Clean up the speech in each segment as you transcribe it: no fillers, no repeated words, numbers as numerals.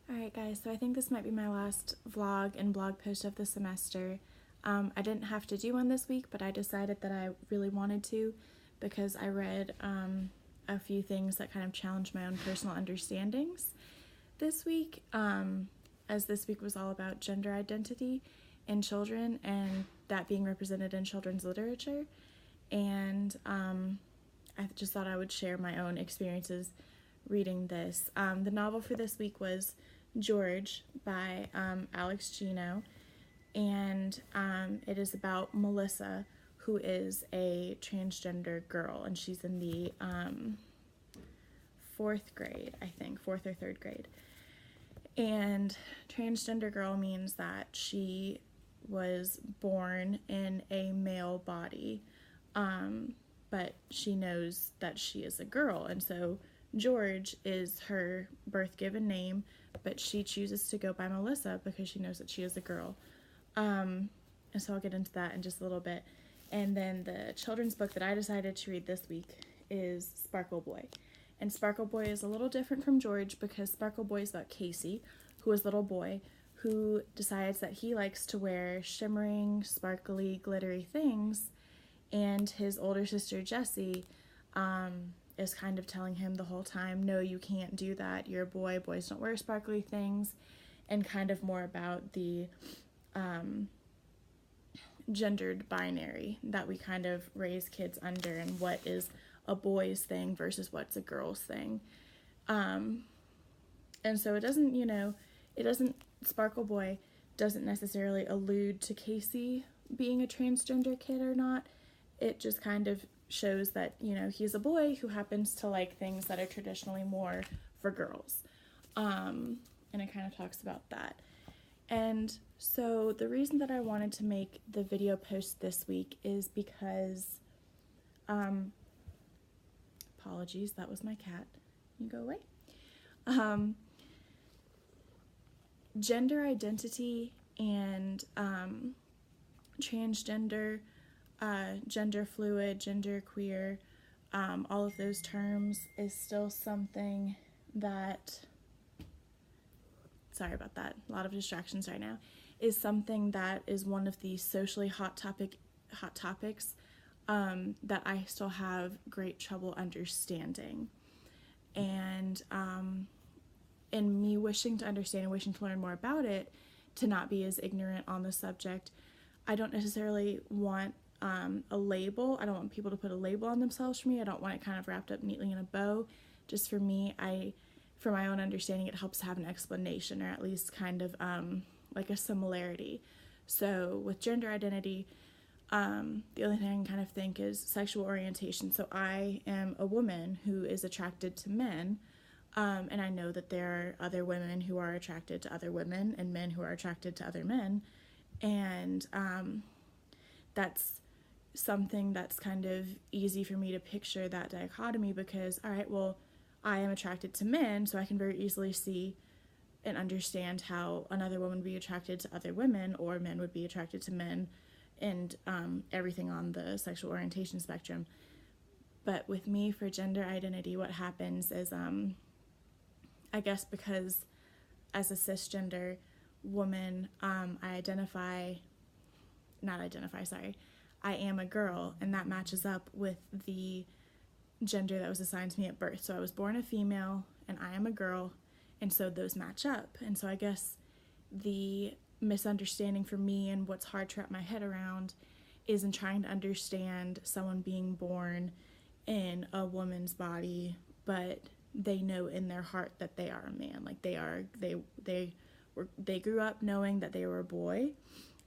Alright guys, so I think this might be my last vlog and blog post of the semester. I didn't have to do one this week, but I decided that I really wanted to because I read a few things that kind of challenged my own personal understandings this week, as this week was all about gender identity in children and that being represented in children's literature. And I just thought I would share my own experiences reading this. The novel for this week was George by Alex Gino, and it is about Melissa, who is a transgender girl, and she's in the fourth grade, I think, fourth or third grade. And transgender girl means that she was born in a male body, but she knows that she is a girl, and so George is her birth given name, but she chooses to go by Melissa because she knows that she is a girl. And so I'll get into that in just a little bit. And then the children's book that I decided to read this week is Sparkle Boy. And Sparkle Boy is a little different from George because Sparkle Boy is about Casey, who is a little boy who decides that he likes to wear shimmering, sparkly, glittery things, and his older sister Jessie is kind of telling him the whole time, no, you can't do that, you're a boy, boys don't wear sparkly things, and kind of more about the gendered binary that we kind of raise kids under and what is a boy's thing versus what's a girl's thing. And so it doesn't, Sparkle Boy doesn't necessarily allude to Casey being a transgender kid or not. It just kind of shows that, he's a boy who happens to like things that are traditionally more for girls. And it kind of talks about that. And so the reason that I wanted to make the video post this week is because, apologies, that was my cat. You go away. Gender identity and transgender, gender fluid, gender queer, all of those terms is still something that, sorry about that, a lot of distractions right now, is something that is one of the socially hot topics that I still have great trouble understanding. And in me wishing to understand and wishing to learn more about it, to not be as ignorant on the subject, I don't necessarily want a label. I don't want people to put a label on themselves for me. I don't want it kind of wrapped up neatly in a bow. Just for me, for my own understanding, it helps to have an explanation, or at least kind of like a similarity. So with gender identity, the only thing I can kind of think is sexual orientation. So I am a woman who is attracted to men, and I know that there are other women who are attracted to other women and men who are attracted to other men, and that's something that's kind of easy for me to picture that dichotomy because, all right, well, I am attracted to men, so I can very easily see and understand how another woman would be attracted to other women, or men would be attracted to men, and everything on the sexual orientation spectrum. But with me, for gender identity, what happens is, I guess because as a cisgender woman, I am a girl, and that matches up with the gender that was assigned to me at birth. So I was born a female, and I am a girl, and so those match up. And so I guess the misunderstanding for me and what's hard to wrap my head around is in trying to understand someone being born in a woman's body, but they know in their heart that they are a man. Like they grew up knowing that they were a boy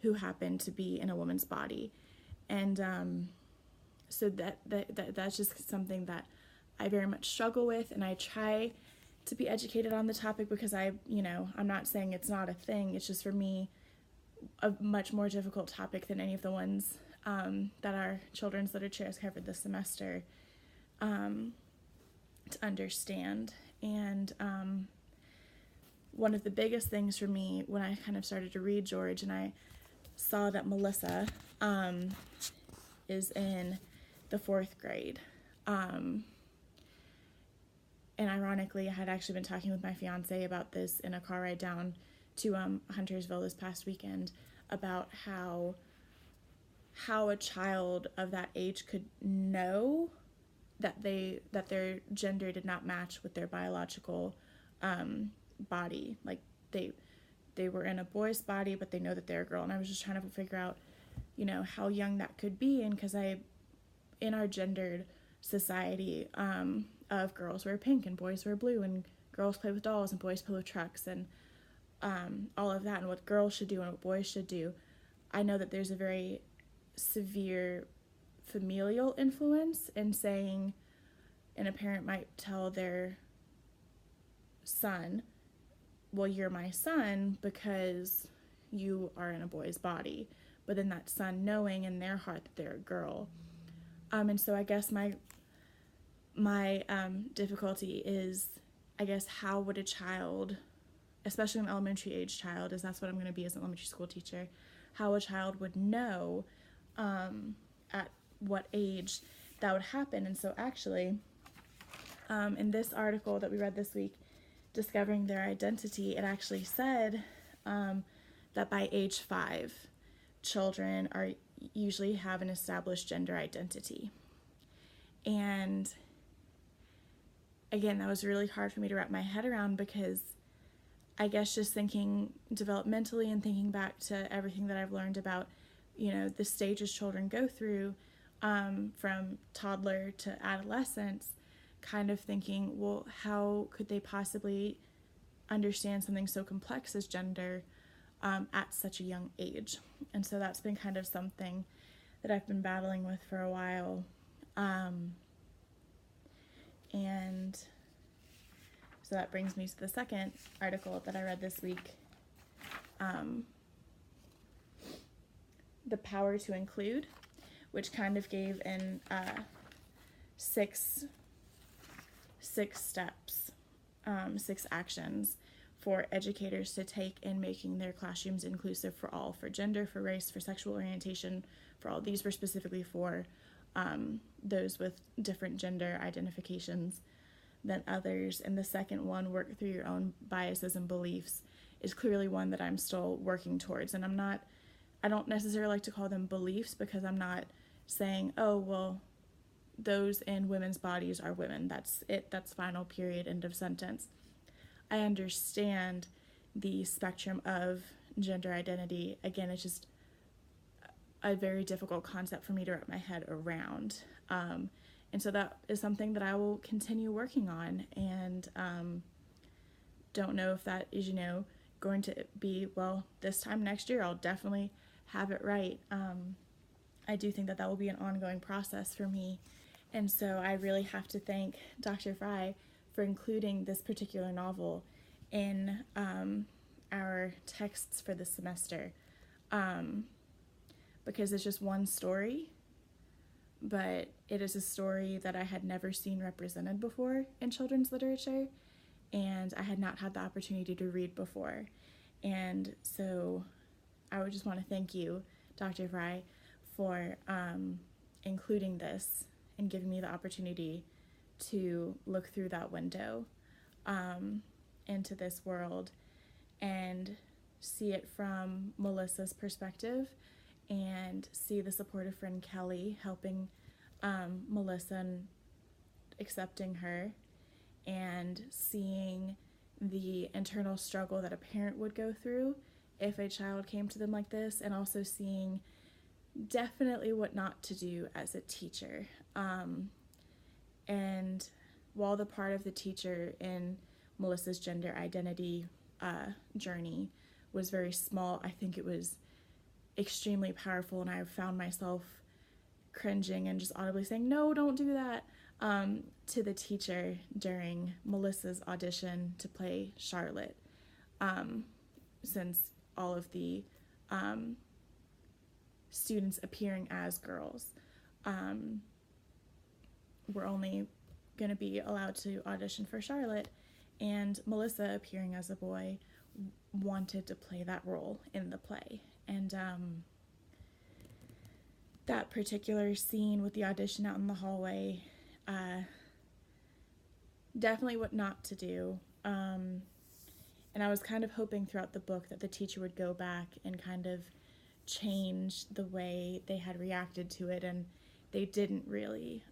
who happened to be in a woman's body. And so that's just something that I very much struggle with, and I try to be educated on the topic because I'm not saying it's not a thing. It's just, for me, a much more difficult topic than any of the ones that our children's literature has covered this semester to understand. And one of the biggest things for me when I kind of started to read George, and I saw that Melissa is in the fourth grade, And ironically, I had actually been talking with my fiance about this in a car ride down to Huntersville this past weekend, about how a child of that age could know that their gender did not match with their biological body. Like they were in a boy's body, but they know that they're a girl. And I was just trying to figure out, how young that could be. And because in our gendered society of girls wear pink and boys wear blue, and girls play with dolls and boys play with trucks, and all of that, and what girls should do and what boys should do, I know that there's a very severe familial influence in saying, and a parent might tell their son, well, you're my son because you are in a boy's body, but then that son knowing in their heart that they're a girl. And so I guess my difficulty is, I guess, how would a child, especially an elementary age child, as that's what I'm going to be as an elementary school teacher, how a child would know at what age that would happen. And so actually, in this article that we read this week, Discovering Their Identity, it actually said that by age 5, children usually have an established gender identity. And again, that was really hard for me to wrap my head around, because I guess just thinking developmentally and thinking back to everything that I've learned about, the stages children go through from toddler to adolescence, kind of thinking, well, how could they possibly understand something so complex as gender at such a young age? And so that's been kind of something that I've been battling with for a while. And so that brings me to the second article that I read this week, The Power to Include, which kind of gave in 6 steps, 6 actions for educators to take in making their classrooms inclusive for all, for gender, for race, for sexual orientation, for all. These were specifically for those with different gender identifications than others. And the second one, work through your own biases and beliefs, is clearly one that I'm still working towards. And I don't necessarily like to call them beliefs, because I'm not saying, oh, well, those in women's bodies are women. That's it. That's final, period, end of sentence. I understand the spectrum of gender identity. Again, it's just a very difficult concept for me to wrap my head around. And so that is something that I will continue working on, and don't know if that is, going to be, well, this time next year I'll definitely have it right. I do think that will be an ongoing process for me. And so I really have to thank Dr. Fry for including this particular novel in our texts for this semester, because it's just one story, but it is a story that I had never seen represented before in children's literature, and I had not had the opportunity to read before. And so I would just want to thank you, Dr. Fry, for including this and giving me the opportunity to look through that window into this world and see it from Melissa's perspective, and see the supportive friend Kelly helping Melissa and accepting her, and seeing the internal struggle that a parent would go through if a child came to them like this, and also seeing definitely what not to do as a teacher. And while the part of the teacher in Melissa's gender identity journey was very small, I think it was extremely powerful, and I found myself cringing and just audibly saying, no, don't do that, to the teacher during Melissa's audition to play Charlotte, since all of the students appearing as girls were only going to be allowed to audition for Charlotte, and Melissa, appearing as a boy, wanted to play that role in the play. And that particular scene with the audition out in the hallway definitely what not to do. And I was kind of hoping throughout the book that the teacher would go back and kind of change the way they had reacted to it, and they didn't really.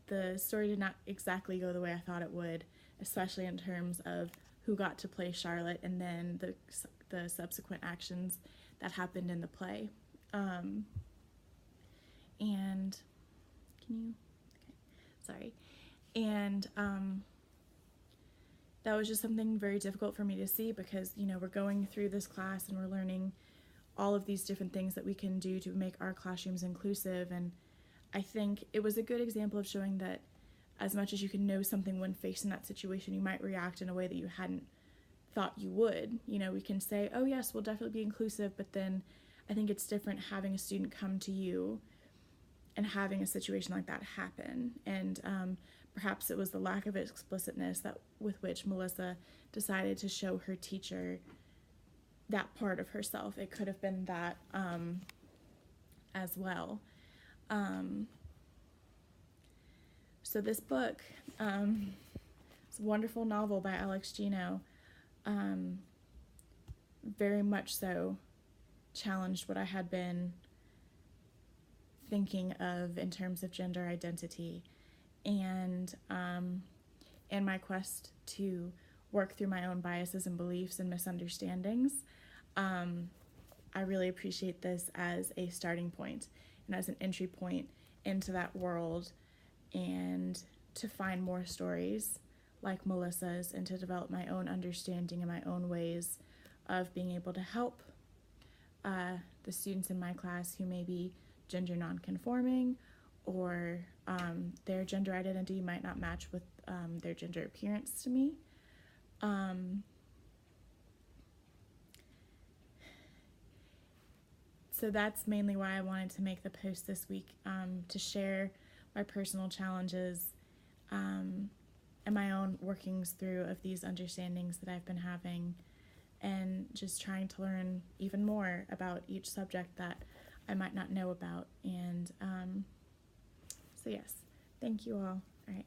The story did not exactly go the way I thought it would, especially in terms of who got to play Charlotte and then the subsequent actions that happened in the play. And can you? Okay, sorry. And that was just something very difficult for me to see because, we're going through this class and we're learning all of these different things that we can do to make our classrooms inclusive. And I think it was a good example of showing that as much as you can know something when faced in that situation, you might react in a way that you hadn't thought you would. We can say, oh yes, we'll definitely be inclusive, but then I think it's different having a student come to you and having a situation like that happen. And perhaps it was the lack of explicitness with which Melissa decided to show her teacher that part of herself. It could have been that as well. So this book, it's a wonderful novel by Alex Gino, very much so challenged what I had been thinking of in terms of gender identity, and in my quest to work through my own biases and beliefs and misunderstandings. I really appreciate this as a starting point and as an entry point into that world, and to find more stories like Melissa's and to develop my own understanding and my own ways of being able to help the students in my class who may be gender nonconforming, or their gender identity might not match with their gender appearance to me. So that's mainly why I wanted to make the post this week, to share my personal challenges and my own workings through of these understandings that I've been having, and just trying to learn even more about each subject that I might not know about. And so yes, thank you all. All right.